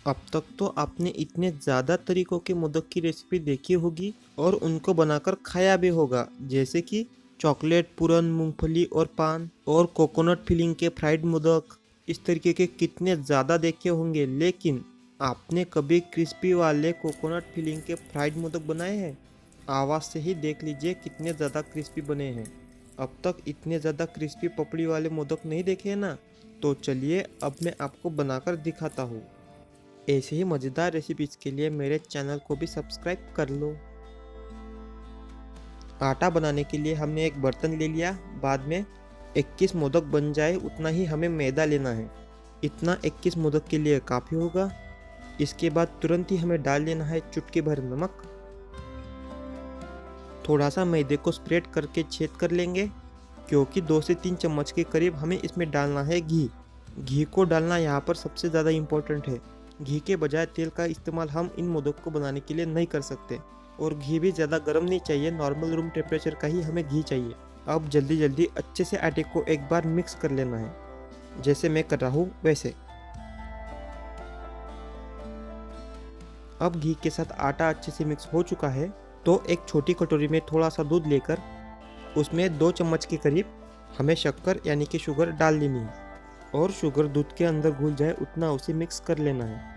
अब तक तो आपने इतने ज़्यादा तरीकों के मोदक की रेसिपी देखी होगी और उनको बनाकर खाया भी होगा, जैसे कि चॉकलेट पूरन, मूंगफली और पान और कोकोनट फिलिंग के फ्राइड मोदक। इस तरीके के कितने ज़्यादा देखे होंगे, लेकिन आपने कभी क्रिस्पी वाले कोकोनट फिलिंग के फ्राइड मोदक बनाए हैं? आवाज़ से ही देख लीजिए कितने ज़्यादा क्रिस्पी बने हैं। अब तक इतने ज़्यादा क्रिस्पी पपड़ी वाले मोदक नहीं देखे हैं ना? तो चलिए अब मैं आपको बनाकर दिखाता हूँ। ऐसे ही मज़ेदार रेसिपीज़ के लिए मेरे चैनल को भी सब्सक्राइब कर लो। आटा बनाने के लिए हमने एक बर्तन ले लिया। बाद में 21 मोदक बन जाए उतना ही हमें मैदा लेना है। इतना 21 मोदक के लिए काफ़ी होगा। इसके बाद तुरंत ही हमें डाल लेना है चुटकी भर नमक। थोड़ा सा मैदे को स्प्रेड करके छेद कर लेंगे, क्योंकि 2 से 3 चम्मच के करीब हमें इसमें डालना है घी। घी को डालना यहाँ पर सबसे ज़्यादा इम्पोर्टेंट है। घी के बजाय तेल का इस्तेमाल हम इन मोदक को बनाने के लिए नहीं कर सकते। और घी भी ज़्यादा गर्म नहीं चाहिए, नॉर्मल रूम टेम्परेचर का ही हमें घी चाहिए। अब जल्दी जल्दी अच्छे से आटे को एक बार मिक्स कर लेना है, जैसे मैं कर रहा हूँ वैसे। अब घी के साथ आटा अच्छे से मिक्स हो चुका है, तो एक छोटी कटोरी में थोड़ा सा दूध लेकर उसमें 2 चम्मच के करीब हमें शक्कर यानी कि शुगर डाल लेनी है। और शुगर दूध के अंदर घुल जाए उतना उसे मिक्स कर लेना है।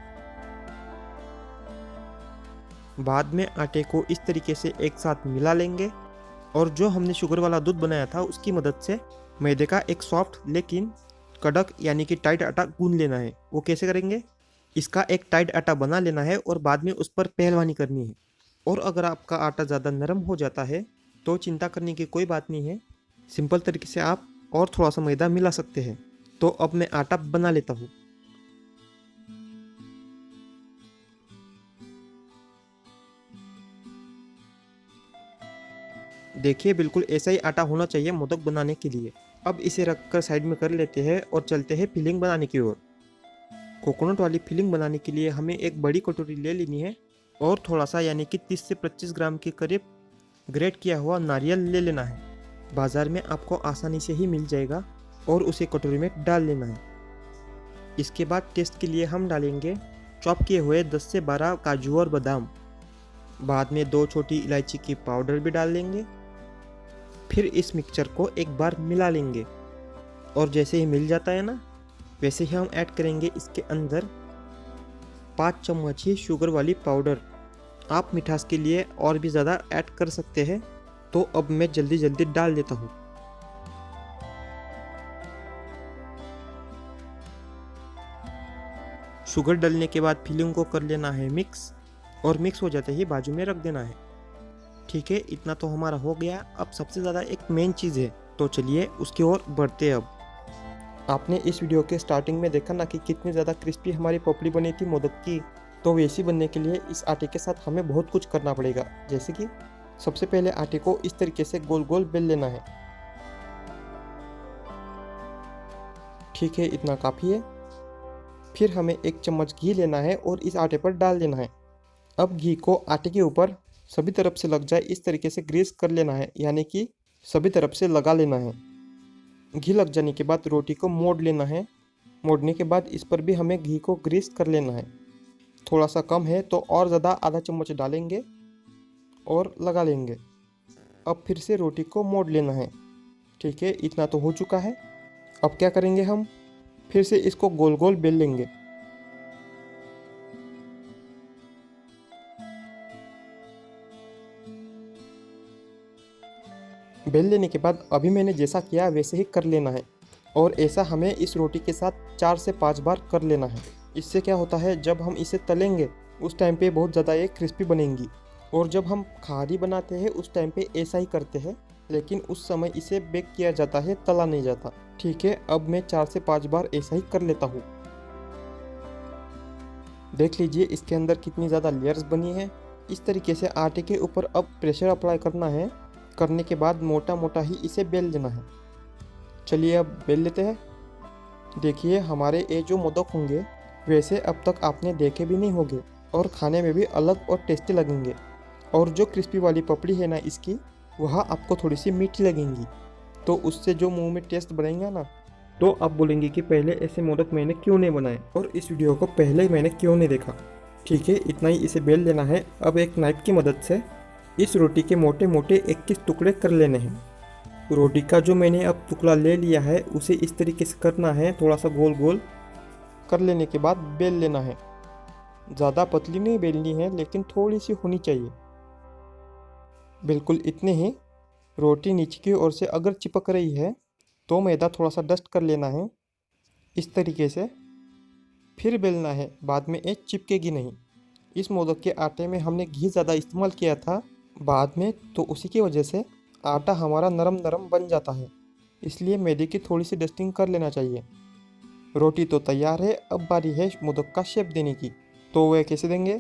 बाद में आटे को इस तरीके से एक साथ मिला लेंगे और जो हमने शुगर वाला दूध बनाया था उसकी मदद से मैदे का एक सॉफ्ट लेकिन कड़क यानी कि टाइट आटा गूंद लेना है। वो कैसे करेंगे? इसका एक टाइट आटा बना लेना है और बाद में उस पर पहलवानी करनी है। और अगर आपका आटा ज़्यादा नरम हो जाता है तो चिंता करने की कोई बात नहीं है, सिंपल तरीके से आप और थोड़ा सा मैदा मिला सकते हैं। तो अब मैं आटा बना लेता हूँ। देखिए बिल्कुल ऐसा ही आटा होना चाहिए मोदक बनाने के लिए। अब इसे रखकर साइड में कर लेते हैं और चलते हैं फिलिंग बनाने की ओर। कोकोनट वाली फिलिंग बनाने के लिए हमें एक बड़ी कटोरी ले लेनी है और थोड़ा सा यानी कि 30 से 25 ग्राम के करीब ग्रेट किया हुआ नारियल ले लेना है। बाज़ार में आपको आसानी से ही मिल जाएगा और उसे कटोरी में डाल लेना है। इसके बाद टेस्ट के लिए हम डालेंगे चॉप किए हुए 10 से 12 काजू और बादाम। बाद में 2 छोटी इलायची की पाउडर भी डाल लेंगे। फिर इस मिक्सचर को एक बार मिला लेंगे और जैसे ही मिल जाता है ना, वैसे ही हम ऐड करेंगे इसके अंदर 5 चम्मच ही शुगर वाली पाउडर। आप मिठास के लिए और भी ज़्यादा ऐड कर सकते हैं, तो अब मैं जल्दी जल्दी डाल देता हूँ। शुगर डालने के बाद फिलिंग को कर लेना है मिक्स और मिक्स हो जाते ही बाजू में रख देना है। ठीक है, इतना तो हमारा हो गया। अब सबसे ज़्यादा एक मेन चीज़ है, तो चलिए उसकी ओर बढ़ते हैं। अब आपने इस वीडियो के स्टार्टिंग में देखा ना कि कितनी ज़्यादा क्रिस्पी हमारी पपड़ी बनी थी मोदक की। तो वैसी बनने के लिए इस आटे के साथ हमें बहुत कुछ करना पड़ेगा, जैसे कि सबसे पहले आटे को इस तरीके से गोल गोल बेल लेना है। ठीक है, इतना काफ़ी है। फिर हमें 1 चम्मच घी लेना है और इस आटे पर डाल देना है। अब घी को आटे के ऊपर सभी तरफ से लग जाए इस तरीके से ग्रीस कर लेना है, यानी कि सभी तरफ से लगा लेना है। घी लग जाने के बाद रोटी को मोड़ लेना है। मोड़ने के बाद इस पर भी हमें घी को ग्रीस कर लेना है। थोड़ा सा कम है तो और ज़्यादा आधा चम्मच डालेंगे और लगा लेंगे। अब फिर से रोटी को मोड़ लेना है। ठीक है, इतना तो हो चुका है। अब क्या करेंगे, हम फिर से इसको गोल गोल बेल लेंगे। बेल लेने के बाद अभी मैंने जैसा किया वैसे ही कर लेना है और ऐसा हमें इस रोटी के साथ 4 से 5 बार कर लेना है। इससे क्या होता है, जब हम इसे तलेंगे उस टाइम पे बहुत ज़्यादा ये क्रिस्पी बनेंगी। और जब हम खारी बनाते हैं उस टाइम पे ऐसा ही करते हैं, लेकिन उस समय इसे बेक किया जाता है, तला नहीं जाता। ठीक है, अब मैं 4 से 5 बार ऐसा ही कर लेता हूँ। देख लीजिए इसके अंदर कितनी ज़्यादा लेयर्स बनी है। इस तरीके से आटे के ऊपर अब प्रेशर अप्लाई करना है। करने के बाद मोटा मोटा ही इसे बेल देना है। चलिए अब बेल लेते हैं। देखिए हमारे ये जो मोदक होंगे वैसे अब तक आपने देखे भी नहीं होंगे और खाने में भी अलग और टेस्टी लगेंगे। और जो क्रिस्पी वाली पपड़ी है ना इसकी, वह आपको थोड़ी सी मीठी लगेंगी। तो उससे जो मुंह में टेस्ट बनेगा ना, तो आप बोलेंगे कि पहले ऐसे मोदक मैंने क्यों नहीं बनाए और इस वीडियो को पहले मैंने क्यों नहीं देखा। ठीक है, इतना ही इसे बेल लेना है। अब एक नाइफ की मदद से इस रोटी के मोटे मोटे 21 टुकड़े कर लेने हैं। रोटी का जो मैंने अब टुकड़ा ले लिया है उसे इस तरीके से करना है, थोड़ा सा गोल गोल कर लेने के बाद बेल लेना है। ज़्यादा पतली नहीं बेलनी है, लेकिन थोड़ी सी होनी चाहिए, बिल्कुल इतने ही। रोटी नीचे की ओर से अगर चिपक रही है तो मैदा थोड़ा सा डस्ट कर लेना है इस तरीके से, फिर बेलना है, बाद में ये चिपकेगी नहीं। इस मोदक के आटे में हमने घी ज़्यादा इस्तेमाल किया था बाद में, तो उसी की वजह से आटा हमारा नरम नरम बन जाता है, इसलिए मैदे की थोड़ी सी डस्टिंग कर लेना चाहिए। रोटी तो तैयार है, अब बारी है मोदक का शेप देने की। तो वह कैसे देंगे?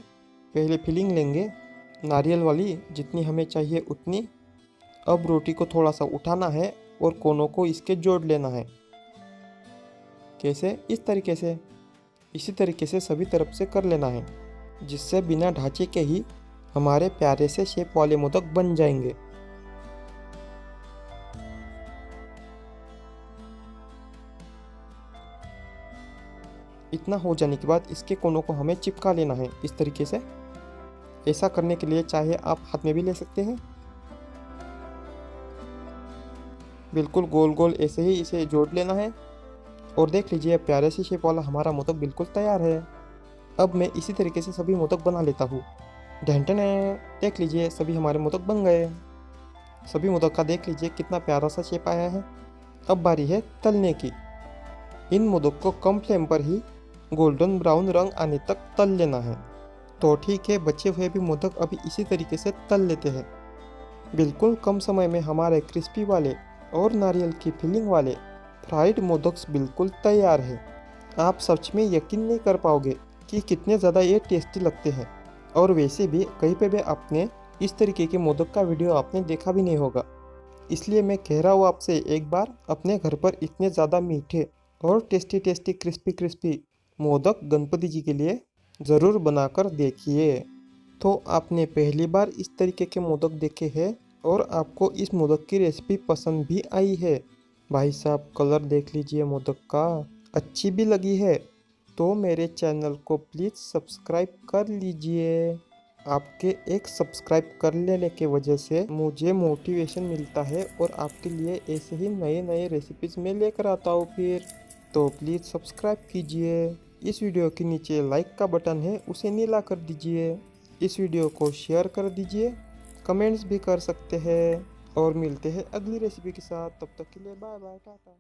पहले फिलिंग लेंगे नारियल वाली, जितनी हमें चाहिए उतनी। अब रोटी को थोड़ा सा उठाना है और कोनों को इसके जोड़ लेना है। कैसे? इस तरीके से। इसी तरीके से सभी तरफ से कर लेना है, जिससे बिना ढांचे के ही हमारे प्यारे से शेप वाले मोदक बन जाएंगे। इतना हो जाने के बाद इसके कोनों को हमें चिपका लेना है इस तरीके से। ऐसा करने के लिए चाहे आप हाथ में भी ले सकते हैं। बिल्कुल गोल गोल ऐसे ही इसे जोड़ लेना है और देख लीजिए प्यारे से शेप वाला हमारा मोदक बिल्कुल तैयार है। अब मैं इसी तरीके से सभी मोदक बना लेता हूँ। ढंटन है, देख लीजिए सभी हमारे मोदक बन गए। सभी मोदक का देख लीजिए कितना प्यारा सा शेप आया है। अब बारी है तलने की। इन मोदक को कम फ्लेम पर ही गोल्डन ब्राउन रंग आने तक तल लेना है। तो ठीक है, बचे हुए भी मोदक अभी इसी तरीके से तल लेते हैं। बिल्कुल कम समय में हमारे क्रिस्पी वाले और नारियल की फिलिंग वाले फ्राइड मोदक्स बिल्कुल तैयार है। आप सच में यकीन नहीं कर पाओगे कि कितने ज़्यादा ये टेस्टी लगते हैं। और वैसे भी कहीं पे भी आपने इस तरीके के मोदक का वीडियो आपने देखा भी नहीं होगा, इसलिए मैं कह रहा हूँ आपसे, एक बार अपने घर पर इतने ज़्यादा मीठे और tasty tasty crispy crispy modak Ganpati ji के लिए ज़रूर बनाकर देखिए। तो आपने पहली बार इस तरीके के मोदक देखे हैं और आपको इस मोदक की रेसिपी पसंद भी आई है। भाई साहब कलर देख लीजिए मोदक का, अच्छी भी लगी है तो मेरे चैनल को प्लीज़ सब्सक्राइब कर लीजिए। आपके एक सब्सक्राइब कर लेने के वजह से मुझे मोटिवेशन मिलता है और आपके लिए ऐसे ही नए नए रेसिपीज़ में लेकर आता हूँ फिर। तो प्लीज़ सब्सक्राइब कीजिए। इस वीडियो के नीचे लाइक का बटन है, उसे नीला कर दीजिए। इस वीडियो को शेयर कर दीजिए, कमेंट्स भी कर सकते हैं। और मिलते हैं अगली रेसिपी के साथ, तब तक के लिए बाय बाय, टाटा।